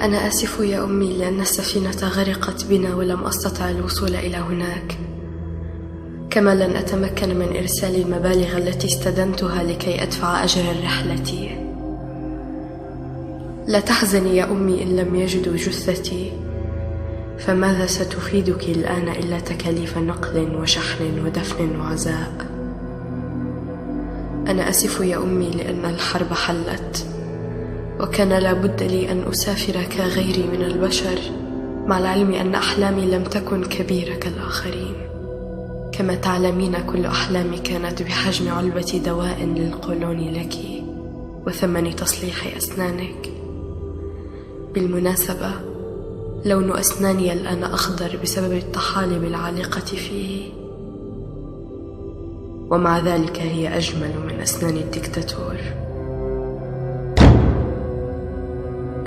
أنا آسف يا أمي لأن السفينة غرقت بنا ولم أستطع الوصول إلى هناك، كما لن أتمكن من إرسال المبالغ التي استدنتها لكي أدفع أجر الرحلة. لا تحزني يا أمي إن لم يجدوا جثتي، فماذا ستفيدك الآن إلا تكاليف نقل وشحن ودفن وعزاء؟ أنا آسف يا أمي لأن الحرب حلت، وكان لا بد لي أن أسافر كغيري من البشر، مع العلم أن أحلامي لم تكن كبيرة كالآخرين. كما تعلمين كل أحلامي كانت بحجم علبة دواء للقولون لك وثمن تصليح أسنانك. بالمناسبة، لون أسناني الآن أخضر بسبب الطحالب العالقة فيه، ومع ذلك هي أجمل من أسنان الدكتاتور.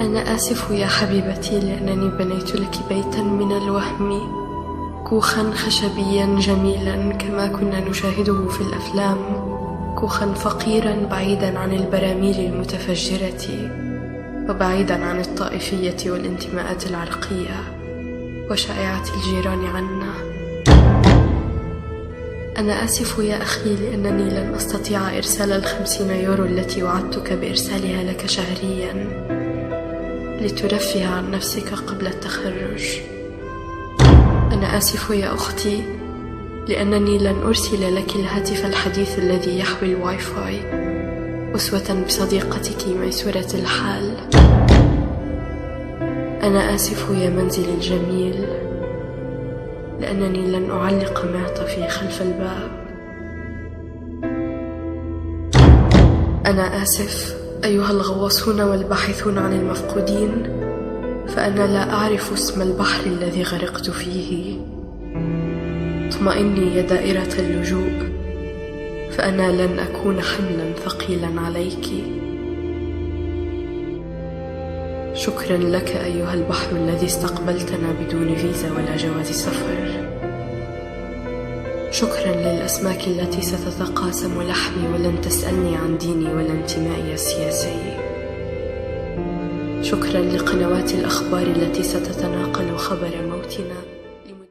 أنا آسف يا حبيبتي لأنني بنيت لك بيتا من الوهم، كوخا خشبيا جميلا كما كنا نشاهده في الأفلام، كوخا فقيرا بعيدا عن البراميل المتفجرة وبعيدا عن الطائفية والانتماءات العرقية وشائعة الجيران عنا. أنا آسف يا أخي لأنني لن أستطيع إرسال 50 يورو التي وعدتك بإرسالها لك شهريا لترفه عن نفسك قبل التخرج. أنا آسف يا أختي لأنني لن أرسل لك الهاتف الحديث الذي يحوي الواي فاي أسوة بصديقتك ميسورة الحال. أنا آسف يا منزلي الجميل لأنني لن أعلق معطفي خلف الباب. أنا آسف أيها الغواصون والباحثون عن المفقودين، فأنا لا أعرف اسم البحر الذي غرقت فيه. اطمئني يا دائرة اللجوء، فأنا لن أكون حملا ثقيلا عليك. شكرا لك أيها البحر الذي استقبلتنا بدون فيزا ولا جواز سفر. شكرا للأسماك التي ستتقاسم لحمي ولن تسألني عن ديني ولا انتمائي السياسي. شكرا لقنوات الأخبار التي ستتناقل خبر موتنا.